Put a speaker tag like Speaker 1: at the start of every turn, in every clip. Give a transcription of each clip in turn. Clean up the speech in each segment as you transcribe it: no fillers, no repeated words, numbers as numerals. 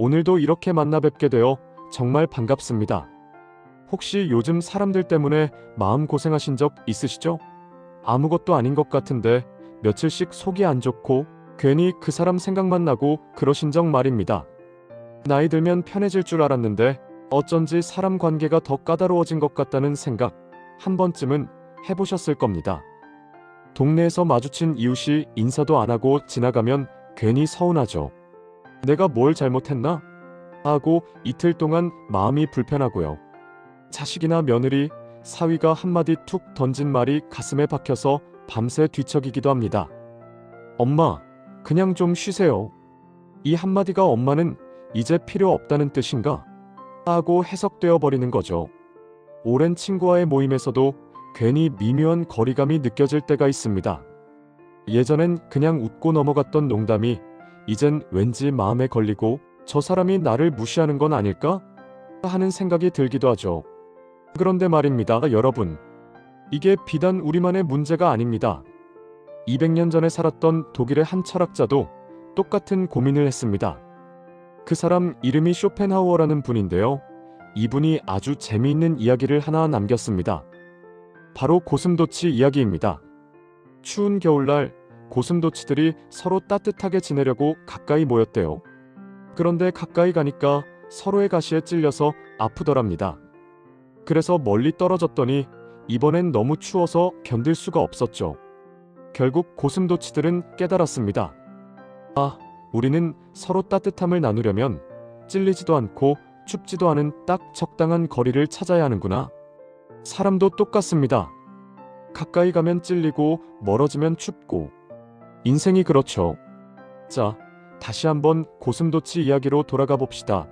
Speaker 1: 오늘도 이렇게 만나 뵙게 되어 정말 반갑습니다. 혹시 요즘 사람들 때문에 마음 고생하신 적 있으시죠? 아무것도 아닌 것 같은데 며칠씩 속이 안 좋고 괜히 그 사람 생각만 나고 그러신 적 말입니다. 나이 들면 편해질 줄 알았는데 어쩐지 사람 관계가 더 까다로워진 것 같다는 생각 한 번쯤은 해보셨을 겁니다. 동네에서 마주친 이웃이 인사도 안 하고 지나가면 괜히 서운하죠. 내가 뭘 잘못했나? 하고 이틀 동안 마음이 불편하고요. 자식이나 며느리, 사위가 한마디 툭 던진 말이 가슴에 박혀서 밤새 뒤척이기도 합니다. 엄마, 그냥 좀 쉬세요. 이 한마디가 엄마는 이제 필요 없다는 뜻인가? 하고 해석되어 버리는 거죠. 오랜 친구와의 모임에서도 괜히 미묘한 거리감이 느껴질 때가 있습니다. 예전엔 그냥 웃고 넘어갔던 농담이 이젠 왠지 마음에 걸리고 저 사람이 나를 무시하는 건 아닐까? 하는 생각이 들기도 하죠. 그런데 말입니다, 여러분. 이게 비단 우리만의 문제가 아닙니다. 200년 전에 살았던 독일의 한 철학자도 똑같은 고민을 했습니다. 그 사람 이름이 쇼펜하우어라는 분인데요. 이분이 아주 재미있는 이야기를 하나 남겼습니다. 바로 고슴도치 이야기입니다. 추운 겨울날 고슴도치들이 서로 따뜻하게 지내려고 가까이 모였대요. 그런데 가까이 가니까 서로의 가시에 찔려서 아프더랍니다. 그래서 멀리 떨어졌더니 이번엔 너무 추워서 견딜 수가 없었죠. 결국 고슴도치들은 깨달았습니다. 아, 우리는 서로 따뜻함을 나누려면 찔리지도 않고 춥지도 않은 딱 적당한 거리를 찾아야 하는구나. 사람도 똑같습니다. 가까이 가면 찔리고 멀어지면 춥고 인생이 그렇죠. 자, 다시 한번 고슴도치 이야기로 돌아가 봅시다.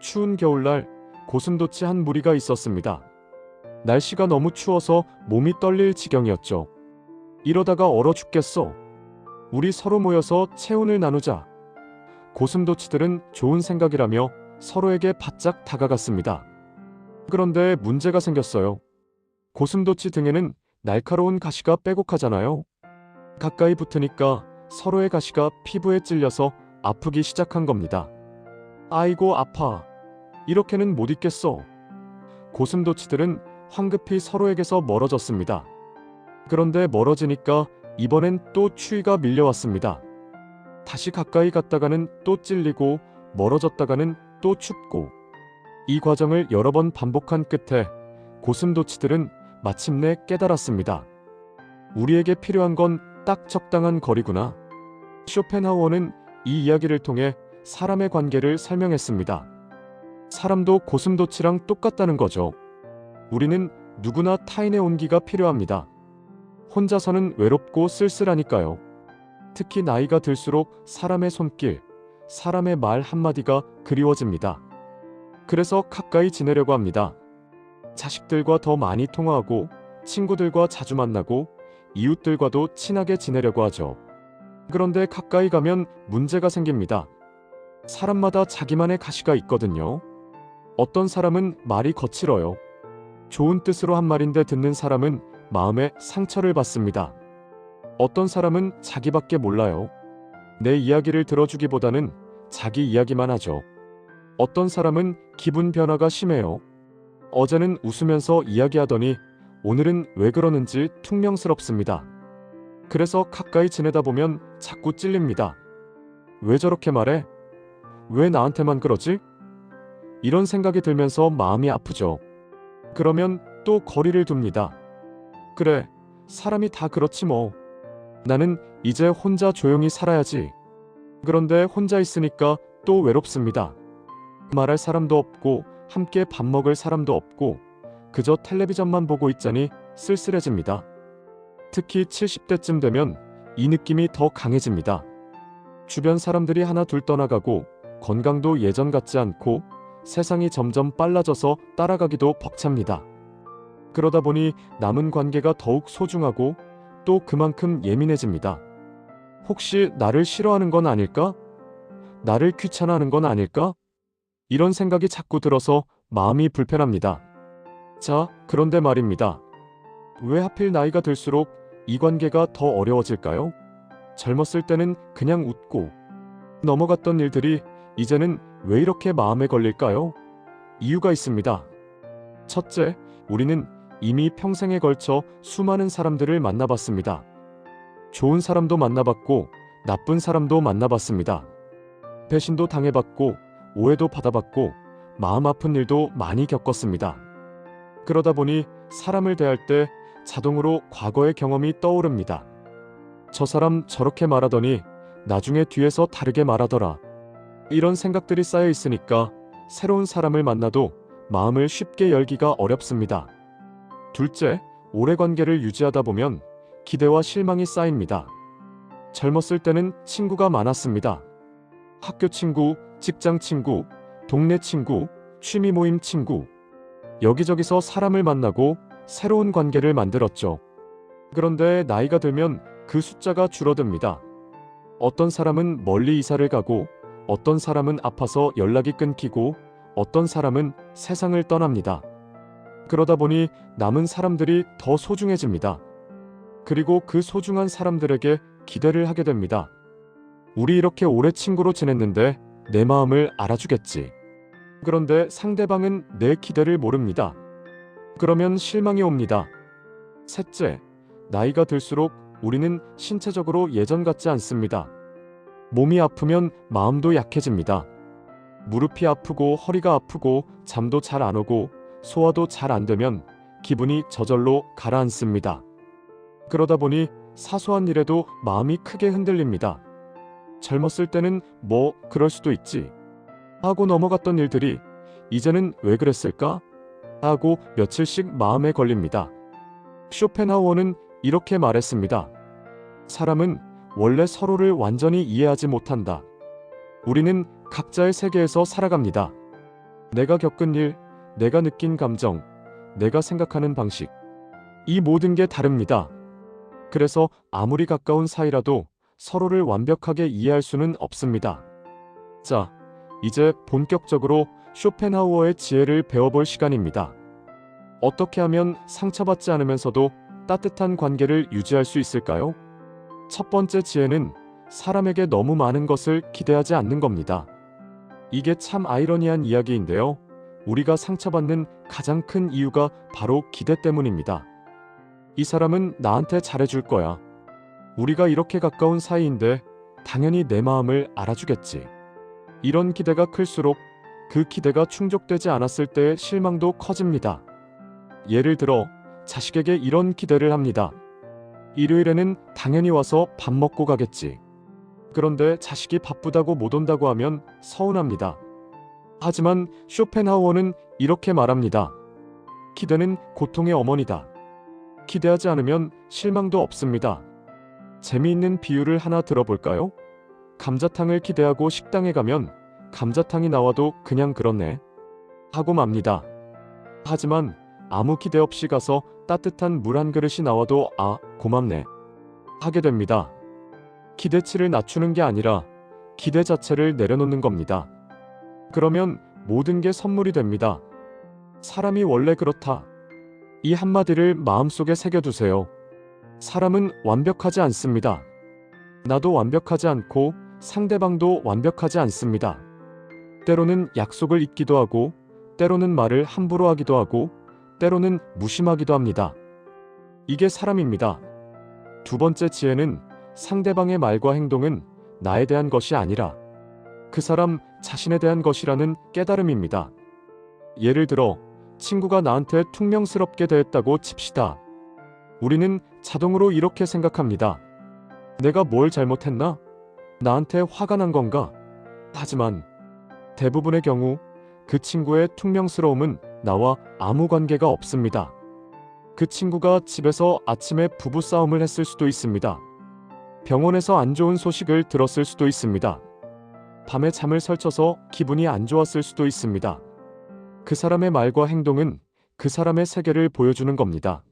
Speaker 1: 추운 겨울날 고슴도치 한 무리가 있었습니다. 날씨가 너무 추워서 몸이 떨릴 지경이었죠. 이러다가 얼어 죽겠어. 우리 서로 모여서 체온을 나누자. 고슴도치들은 좋은 생각이라며 서로에게 바짝 다가갔습니다. 그런데 문제가 생겼어요. 고슴도치 등에는 날카로운 가시가 빼곡하잖아요. 가까이 붙으니까 서로의 가시가 피부에 찔려서 아프기 시작한 겁니다. 아이고 아파. 이렇게는 못 있겠어. 고슴도치들은 황급히 서로에게서 멀어졌습니다. 그런데 멀어지니까 이번엔 또 추위가 밀려왔습니다. 다시 가까이 갔다가는 또 찔리고 멀어졌다가는 또 춥고 이 과정을 여러 번 반복한 끝에 고슴도치들은 마침내 깨달았습니다. 우리에게 필요한 건 딱 적당한 거리구나. 쇼펜하우어는 이 이야기를 통해 사람의 관계를 설명했습니다. 사람도 고슴도치랑 똑같다는 거죠. 우리는 누구나 타인의 온기가 필요합니다. 혼자서는 외롭고 쓸쓸하니까요. 특히 나이가 들수록 사람의 손길, 사람의 말 한마디가 그리워집니다. 그래서 가까이 지내려고 합니다. 자식들과 더 많이 통화하고 친구들과 자주 만나고 이웃들과도 친하게 지내려고 하죠. 그런데 가까이 가면 문제가 생깁니다. 사람마다 자기만의 가시가 있거든요. 어떤 사람은 말이 거칠어요. 좋은 뜻으로 한 말인데 듣는 사람은 마음에 상처를 받습니다. 어떤 사람은 자기밖에 몰라요. 내 이야기를 들어주기보다는 자기 이야기만 하죠. 어떤 사람은 기분 변화가 심해요. 어제는 웃으면서 이야기하더니 오늘은 왜 그러는지 퉁명스럽습니다. 그래서 가까이 지내다 보면 자꾸 찔립니다. 왜 저렇게 말해? 왜 나한테만 그러지? 이런 생각이 들면서 마음이 아프죠. 그러면 또 거리를 둡니다. 그래, 사람이 다 그렇지 뭐. 나는 이제 혼자 조용히 살아야지. 그런데 혼자 있으니까 또 외롭습니다. 말할 사람도 없고 함께 밥 먹을 사람도 없고 그저 텔레비전만 보고 있자니 쓸쓸해집니다. 특히 70대쯤 되면 이 느낌이 더 강해집니다. 주변 사람들이 하나 둘 떠나가고 건강도 예전 같지 않고 세상이 점점 빨라져서 따라가기도 벅찹니다. 그러다 보니 남은 관계가 더욱 소중하고 또 그만큼 예민해집니다. 혹시 나를 싫어하는 건 아닐까? 나를 귀찮아하는 건 아닐까? 이런 생각이 자꾸 들어서 마음이 불편합니다. 자, 그런데 말입니다. 왜 하필 나이가 들수록 이 관계가 더 어려워질까요? 젊었을 때는 그냥 웃고 넘어갔던 일들이 이제는 왜 이렇게 마음에 걸릴까요? 이유가 있습니다. 첫째, 우리는 이미 평생에 걸쳐 수많은 사람들을 만나봤습니다. 좋은 사람도 만나봤고, 나쁜 사람도 만나봤습니다. 배신도 당해봤고, 오해도 받아봤고, 마음 아픈 일도 많이 겪었습니다. 그러다 보니 사람을 대할 때 자동으로 과거의 경험이 떠오릅니다. 저 사람 저렇게 말하더니 나중에 뒤에서 다르게 말하더라. 이런 생각들이 쌓여 있으니까 새로운 사람을 만나도 마음을 쉽게 열기가 어렵습니다. 둘째, 오래 관계를 유지하다 보면 기대와 실망이 쌓입니다. 젊었을 때는 친구가 많았습니다. 학교 친구, 직장 친구, 동네 친구, 취미 모임 친구. 여기저기서 사람을 만나고 새로운 관계를 만들었죠. 그런데 나이가 들면 그 숫자가 줄어듭니다. 어떤 사람은 멀리 이사를 가고, 어떤 사람은 아파서 연락이 끊기고, 어떤 사람은 세상을 떠납니다. 그러다 보니 남은 사람들이 더 소중해집니다. 그리고 그 소중한 사람들에게 기대를 하게 됩니다. 우리 이렇게 오래 친구로 지냈는데 내 마음을 알아주겠지. 그런데 상대방은 내 기대를 모릅니다. 그러면 실망이 옵니다. 셋째, 나이가 들수록 우리는 신체적으로 예전 같지 않습니다. 몸이 아프면 마음도 약해집니다. 무릎이 아프고 허리가 아프고 잠도 잘 안 오고 소화도 잘 안 되면 기분이 저절로 가라앉습니다. 그러다 보니 사소한 일에도 마음이 크게 흔들립니다. 젊었을 때는 뭐 그럴 수도 있지 하고 넘어갔던 일들이 이제는 왜 그랬을까 하고 며칠씩 마음에 걸립니다. 쇼펜하우어는 이렇게 말했습니다. 사람은 원래 서로를 완전히 이해하지 못한다. 우리는 각자의 세계에서 살아갑니다. 내가 겪은 일, 내가 느낀 감정, 내가 생각하는 방식. 이 모든 게 다릅니다. 그래서 아무리 가까운 사이라도 서로를 완벽하게 이해할 수는 없습니다. 자, 이제 본격적으로 쇼펜하우어의 지혜를 배워볼 시간입니다. 어떻게 하면 상처받지 않으면서도 따뜻한 관계를 유지할 수 있을까요? 첫 번째 지혜는 사람에게 너무 많은 것을 기대하지 않는 겁니다. 이게 참 아이러니한 이야기인데요. 우리가 상처받는 가장 큰 이유가 바로 기대 때문입니다. 이 사람은 나한테 잘해줄 거야. 우리가 이렇게 가까운 사이인데 당연히 내 마음을 알아주겠지. 이런 기대가 클수록 그 기대가 충족되지 않았을 때의 실망도 커집니다. 예를 들어 자식에게 이런 기대를 합니다. 일요일에는 당연히 와서 밥 먹고 가겠지. 그런데 자식이 바쁘다고 못 온다고 하면 서운합니다. 하지만 쇼펜하우어는 이렇게 말합니다. 기대는 고통의 어머니다. 기대하지 않으면 실망도 없습니다. 재미있는 비유를 하나 들어볼까요? 감자탕을 기대하고 식당에 가면 감자탕이 나와도 그냥 그렇네 하고 맙니다. 하지만 아무 기대 없이 가서 따뜻한 물 한 그릇이 나와도 아, 고맙네 하게 됩니다. 기대치를 낮추는 게 아니라 기대 자체를 내려놓는 겁니다. 그러면 모든 게 선물이 됩니다. 사람이 원래 그렇다. 이 한마디를 마음속에 새겨두세요. 사람은 완벽하지 않습니다. 나도 완벽하지 않고 상대방도 완벽하지 않습니다. 때로는 약속을 잊기도 하고, 때로는 말을 함부로 하기도 하고, 때로는 무심하기도 합니다. 이게 사람입니다. 두 번째 지혜는 상대방의 말과 행동은 나에 대한 것이 아니라 그 사람 자신에 대한 것이라는 깨달음입니다. 예를 들어 친구가 나한테 퉁명스럽게 대했다고 칩시다. 우리는 자동으로 이렇게 생각합니다. 내가 뭘 잘못했나? 나한테 화가 난 건가? 하지만 대부분의 경우 그 친구의 퉁명스러움은 나와 아무 관계가 없습니다. 그 친구가 집에서 아침에 부부싸움을 했을 수도 있습니다. 병원에서 안 좋은 소식을 들었을 수도 있습니다. 밤에 잠을 설쳐서 기분이 안 좋았을 수도 있습니다. 그 사람의 말과 행동은 그 사람의 세계를 보여주는 겁니다.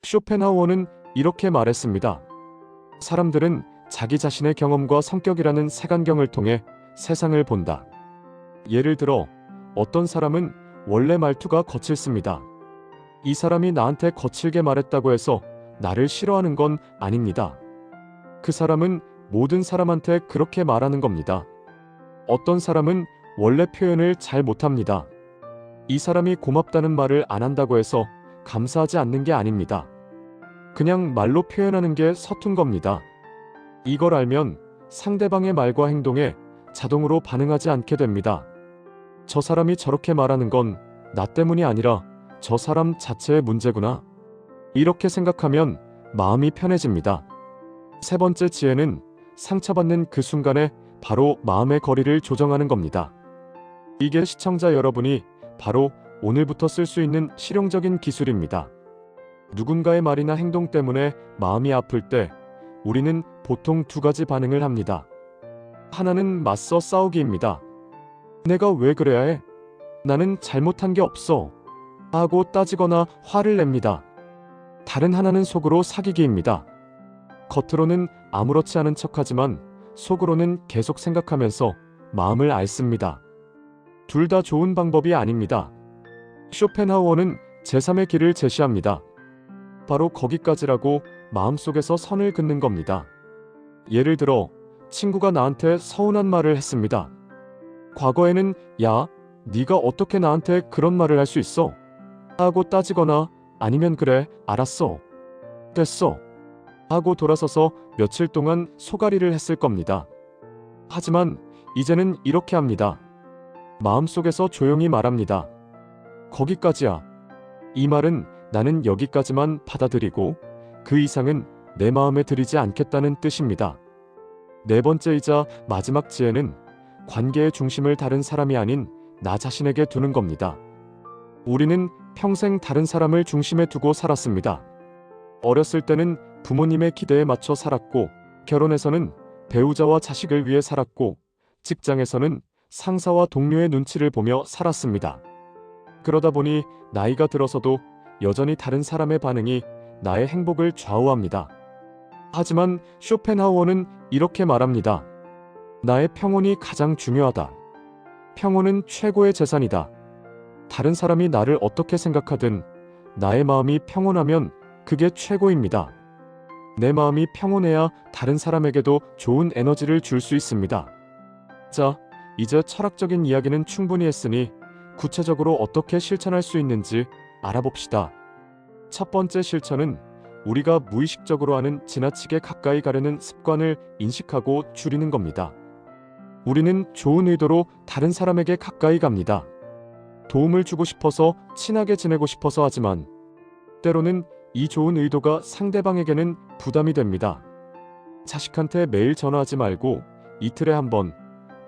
Speaker 1: 쇼펜하우어는 이렇게 말했습니다. 사람들은 자기 자신의 경험과 성격이라는 색안경을 통해 세상을 본다. 예를 들어 어떤 사람은 원래 말투가 거칠습니다. 이 사람이 나한테 거칠게 말했다고 해서 나를 싫어하는 건 아닙니다. 그 사람은 모든 사람한테 그렇게 말하는 겁니다. 어떤 사람은 원래 표현을 잘 못합니다. 이 사람이 고맙다는 말을 안 한다고 해서 감사하지 않는 게 아닙니다. 그냥 말로 표현하는 게 서툰 겁니다. 이걸 알면 상대방의 말과 행동에 자동으로 반응하지 않게 됩니다. 저 사람이 저렇게 말하는 건 나 때문이 아니라 저 사람 자체의 문제구나. 이렇게 생각하면 마음이 편해집니다. 세 번째 지혜는 상처받는 그 순간에 바로 마음의 거리를 조정하는 겁니다. 이게 시청자 여러분이 바로 오늘부터 쓸 수 있는 실용적인 기술입니다. 누군가의 말이나 행동 때문에 마음이 아플 때 우리는 보통 두 가지 반응을 합니다. 하나는 맞서 싸우기입니다. 내가 왜 그래야 해? 나는 잘못한 게 없어. 하고 따지거나 화를 냅니다. 다른 하나는 속으로 사귀기입니다. 겉으로는 아무렇지 않은 척하지만 속으로는 계속 생각하면서 마음을 앓습니다. 둘 다 좋은 방법이 아닙니다. 쇼펜하우어는 제3의 길을 제시합니다. 바로 거기까지라고 마음속에서 선을 긋는 겁니다. 예를 들어 친구가 나한테 서운한 말을 했습니다. 과거에는 야, 네가 어떻게 나한테 그런 말을 할 수 있어? 하고 따지거나 아니면 그래, 알았어. 됐어. 하고 돌아서서 며칠 동안 소가리를 했을 겁니다. 하지만 이제는 이렇게 합니다. 마음속에서 조용히 말합니다. 거기까지야. 이 말은 나는 여기까지만 받아들이고 그 이상은 내 마음에 들이지 않겠다는 뜻입니다. 네 번째이자 마지막 지혜는 관계의 중심을 다른 사람이 아닌 나 자신에게 두는 겁니다. 우리는 평생 다른 사람을 중심에 두고 살았습니다. 어렸을 때는 부모님의 기대에 맞춰 살았고, 결혼해서는 배우자와 자식을 위해 살았고, 직장에서는 상사와 동료의 눈치를 보며 살았습니다. 그러다 보니 나이가 들어서도 여전히 다른 사람의 반응이 나의 행복을 좌우합니다. 하지만 쇼펜하우어는 이렇게 말합니다. 나의 평온이 가장 중요하다. 평온은 최고의 재산이다. 다른 사람이 나를 어떻게 생각하든 나의 마음이 평온하면 그게 최고입니다. 내 마음이 평온해야 다른 사람에게도 좋은 에너지를 줄 수 있습니다. 자, 이제 철학적인 이야기는 충분히 했으니 구체적으로 어떻게 실천할 수 있는지 알아봅시다. 첫 번째 실천은 우리가 무의식적으로 하는 지나치게 가까이 가려는 습관을 인식하고 줄이는 겁니다. 우리는 좋은 의도로 다른 사람에게 가까이 갑니다. 도움을 주고 싶어서, 친하게 지내고 싶어서 하지만 때로는 이 좋은 의도가 상대방에게는 부담이 됩니다. 자식한테 매일 전화하지 말고 이틀에 한 번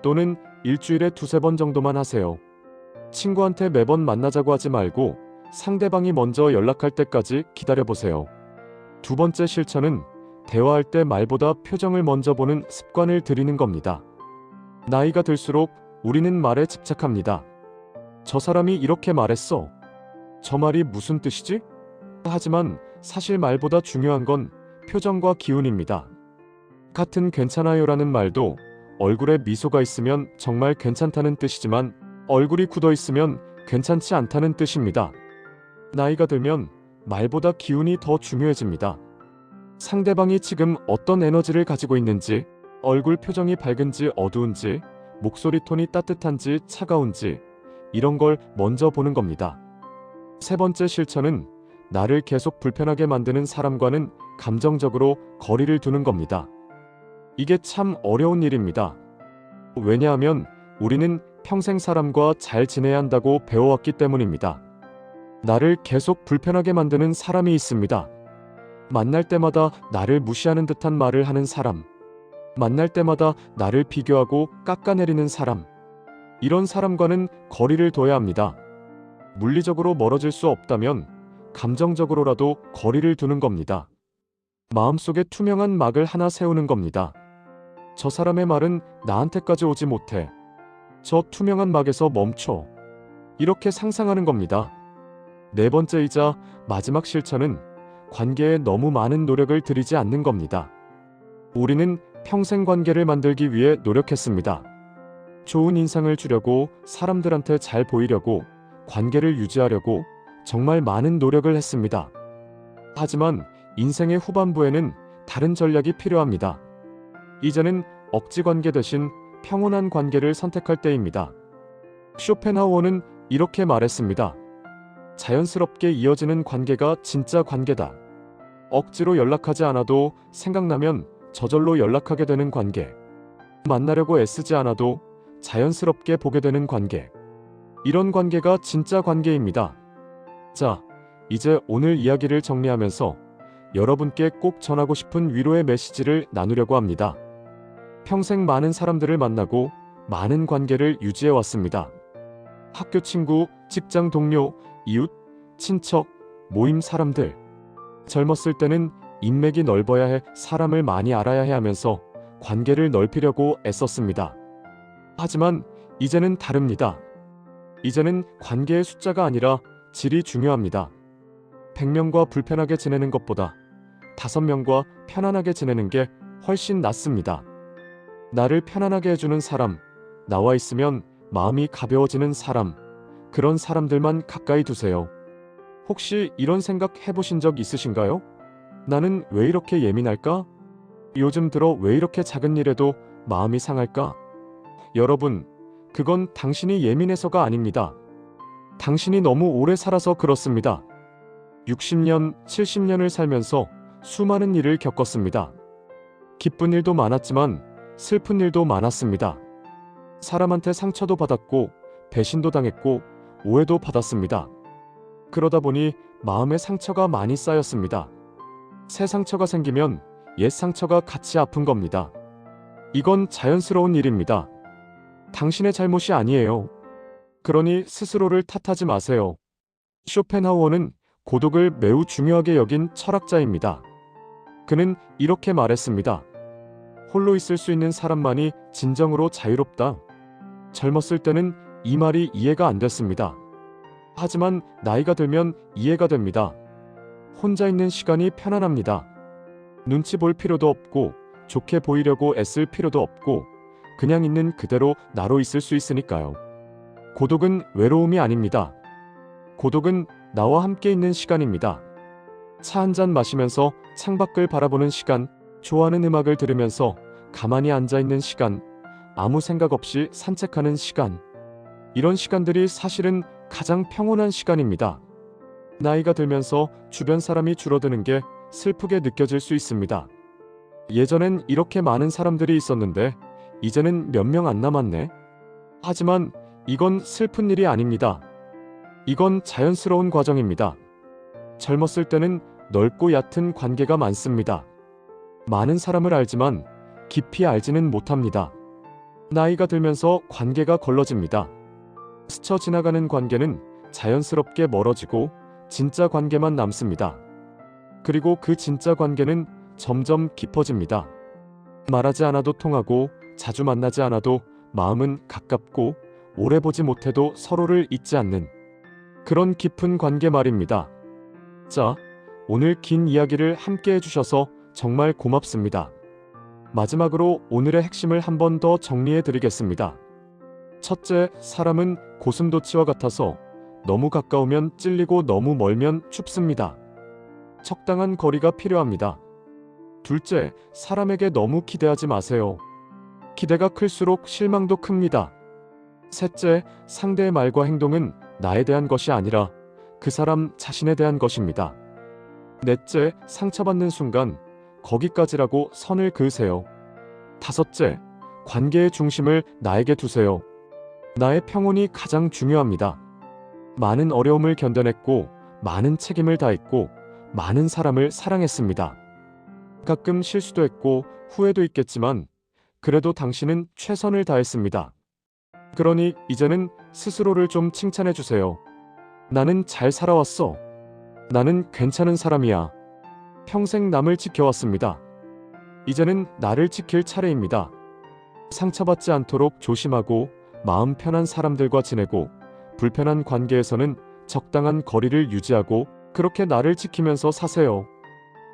Speaker 1: 또는 일주일에 두세 번 정도만 하세요. 친구한테 매번 만나자고 하지 말고 상대방이 먼저 연락할 때까지 기다려보세요. 두 번째 실천은 대화할 때 말보다 표정을 먼저 보는 습관을 들이는 겁니다. 나이가 들수록 우리는 말에 집착합니다. 저 사람이 이렇게 말했어. 저 말이 무슨 뜻이지? 하지만 사실 말보다 중요한 건 표정과 기운입니다. 같은 괜찮아요라는 말도 얼굴에 미소가 있으면 정말 괜찮다는 뜻이지만 얼굴이 굳어 있으면 괜찮지 않다는 뜻입니다. 나이가 들면 말보다 기운이 더 중요해집니다. 상대방이 지금 어떤 에너지를 가지고 있는지, 얼굴 표정이 밝은지 어두운지, 목소리 톤이 따뜻한지 차가운지 이런 걸 먼저 보는 겁니다. 세 번째 실천은 나를 계속 불편하게 만드는 사람과는 감정적으로 거리를 두는 겁니다. 이게 참 어려운 일입니다. 왜냐하면 우리는 평생 사람과 잘 지내야 한다고 배워왔기 때문입니다. 나를 계속 불편하게 만드는 사람이 있습니다. 만날 때마다 나를 무시하는 듯한 말을 하는 사람, 만날 때마다 나를 비교하고 깎아내리는 사람, 이런 사람과는 거리를 둬야 합니다. 물리적으로 멀어질 수 없다면 감정적으로라도 거리를 두는 겁니다. 마음속에 투명한 막을 하나 세우는 겁니다. 저 사람의 말은 나한테까지 오지 못해. 저 투명한 막에서 멈춰. 이렇게 상상하는 겁니다. 네 번째이자 마지막 실천은 관계에 너무 많은 노력을 들이지 않는 겁니다. 우리는 평생 관계를 만들기 위해 노력했습니다. 좋은 인상을 주려고, 사람들한테 잘 보이려고, 관계를 유지하려고 정말 많은 노력을 했습니다. 하지만 인생의 후반부에는 다른 전략이 필요합니다. 이제는 억지 관계 대신 평온한 관계를 선택할 때입니다. 쇼펜하우어는 이렇게 말했습니다. 자연스럽게 이어지는 관계가 진짜 관계다. 억지로 연락하지 않아도 생각나면 저절로 연락하게 되는 관계. 만나려고 애쓰지 않아도 자연스럽게 보게 되는 관계. 이런 관계가 진짜 관계입니다. 자, 이제 오늘 이야기를 정리하면서 여러분께 꼭 전하고 싶은 위로의 메시지를 나누려고 합니다. 평생 많은 사람들을 만나고 많은 관계를 유지해 왔습니다. 학교 친구, 직장 동료, 이웃, 친척, 모임 사람들. 젊었을 때는 인맥이 넓어야 해 사람을 많이 알아야 해 하면서 관계를 넓히려고 애썼습니다. 하지만 이제는 다릅니다. 이제는 관계의 숫자가 아니라 질이 중요합니다. 100명과 불편하게 지내는 것보다 5명과 편안하게 지내는 게 훨씬 낫습니다. 나를 편안하게 해주는 사람, 나와 있으면 마음이 가벼워지는 사람, 그런 사람들만 가까이 두세요. 혹시 이런 생각 해보신 적 있으신가요? 나는 왜 이렇게 예민할까? 요즘 들어 왜 이렇게 작은 일에도 마음이 상할까? 여러분, 그건 당신이 예민해서가 아닙니다. 당신이 너무 오래 살아서 그렇습니다. 60년, 70년을 살면서 수많은 일을 겪었습니다. 기쁜 일도 많았지만 슬픈 일도 많았습니다. 사람한테 상처도 받았고 배신도 당했고 오해도 받았습니다. 그러다 보니 마음에 상처가 많이 쌓였습니다. 새 상처가 생기면 옛 상처가 같이 아픈 겁니다. 이건 자연스러운 일입니다. 당신의 잘못이 아니에요. 그러니 스스로를 탓하지 마세요. 쇼펜하우어는 고독을 매우 중요하게 여긴 철학자입니다. 그는 이렇게 말했습니다. 홀로 있을 수 있는 사람만이 진정으로 자유롭다. 젊었을 때는 이 말이 이해가 안 됐습니다. 하지만 나이가 들면 이해가 됩니다. 혼자 있는 시간이 편안합니다. 눈치 볼 필요도 없고 좋게 보이려고 애쓸 필요도 없고 그냥 있는 그대로 나로 있을 수 있으니까요. 고독은 외로움이 아닙니다. 고독은 나와 함께 있는 시간입니다. 차 한 잔 마시면서 창밖을 바라보는 시간, 좋아하는 음악을 들으면서 가만히 앉아 있는 시간, 아무 생각 없이 산책하는 시간. 이런 시간들이 사실은 가장 평온한 시간입니다. 나이가 들면서 주변 사람이 줄어드는 게 슬프게 느껴질 수 있습니다. 예전엔 이렇게 많은 사람들이 있었는데 이제는 몇 명 안 남았네. 하지만 이건 슬픈 일이 아닙니다. 이건 자연스러운 과정입니다. 젊었을 때는 넓고 얕은 관계가 많습니다. 많은 사람을 알지만 깊이 알지는 못합니다. 나이가 들면서 관계가 걸러집니다. 스쳐 지나가는 관계는 자연스럽게 멀어지고 진짜 관계만 남습니다. 그리고 그 진짜 관계는 점점 깊어집니다. 말하지 않아도 통하고 자주 만나지 않아도 마음은 가깝고 오래 보지 못해도 서로를 잊지 않는 그런 깊은 관계 말입니다. 자, 오늘 긴 이야기를 함께 해주셔서 정말 고맙습니다. 마지막으로 오늘의 핵심을 한 번 더 정리해 드리겠습니다. 첫째, 사람은 고슴도치와 같아서 너무 가까우면 찔리고 너무 멀면 춥습니다. 적당한 거리가 필요합니다. 둘째, 사람에게 너무 기대하지 마세요. 기대가 클수록 실망도 큽니다. 셋째, 상대의 말과 행동은 나에 대한 것이 아니라 그 사람 자신에 대한 것입니다. 넷째, 상처받는 순간 거기까지라고 선을 그으세요. 다섯째, 관계의 중심을 나에게 두세요. 나의 평온이 가장 중요합니다. 많은 어려움을 견뎌냈고 많은 책임을 다했고 많은 사람을 사랑했습니다. 가끔 실수도 했고 후회도 있겠지만 그래도 당신은 최선을 다했습니다. 그러니 이제는 스스로를 좀 칭찬해 주세요. 나는 잘 살아왔어. 나는 괜찮은 사람이야. 평생 남을 지켜왔습니다. 이제는 나를 지킬 차례입니다. 상처받지 않도록 조심하고 마음 편한 사람들과 지내고 불편한 관계에서는 적당한 거리를 유지하고 그렇게 나를 지키면서 사세요.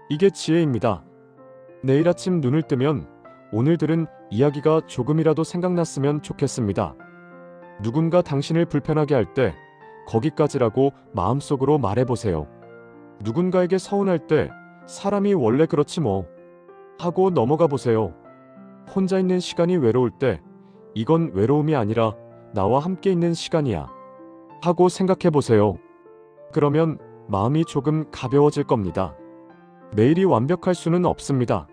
Speaker 1: 이게 지혜입니다. 내일 아침 눈을 뜨면 오늘 들은 이야기가 조금이라도 생각났으면 좋겠습니다. 누군가 당신을 불편하게 할 때 거기까지라고 마음속으로 말해보세요. 누군가에게 서운할 때 사람이 원래 그렇지 뭐 하고 넘어가 보세요. 혼자 있는 시간이 외로울 때 이건 외로움이 아니라 나와 함께 있는 시간이야 하고 생각해 보세요. 그러면 마음이 조금 가벼워질 겁니다. 매일이 완벽할 수는 없습니다.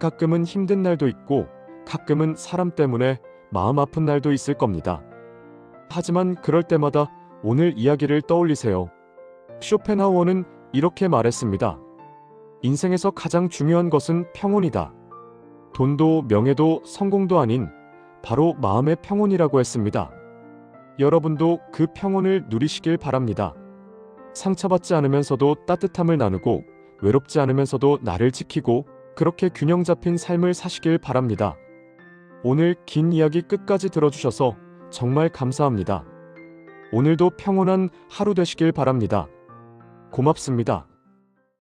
Speaker 1: 가끔은 힘든 날도 있고 가끔은 사람 때문에 마음 아픈 날도 있을 겁니다. 하지만 그럴 때마다 오늘 이야기를 떠올리세요. 쇼펜하우어는 이렇게 말했습니다. 인생에서 가장 중요한 것은 평온이다. 돈도 명예도 성공도 아닌 바로 마음의 평온이라고 했습니다. 여러분도 그 평온을 누리시길 바랍니다. 상처받지 않으면서도 따뜻함을 나누고 외롭지 않으면서도 나를 지키고 그렇게 균형 잡힌 삶을 사시길 바랍니다. 오늘 긴 이야기 끝까지 들어주셔서 정말 감사합니다. 오늘도 평온한 하루 되시길 바랍니다. 고맙습니다.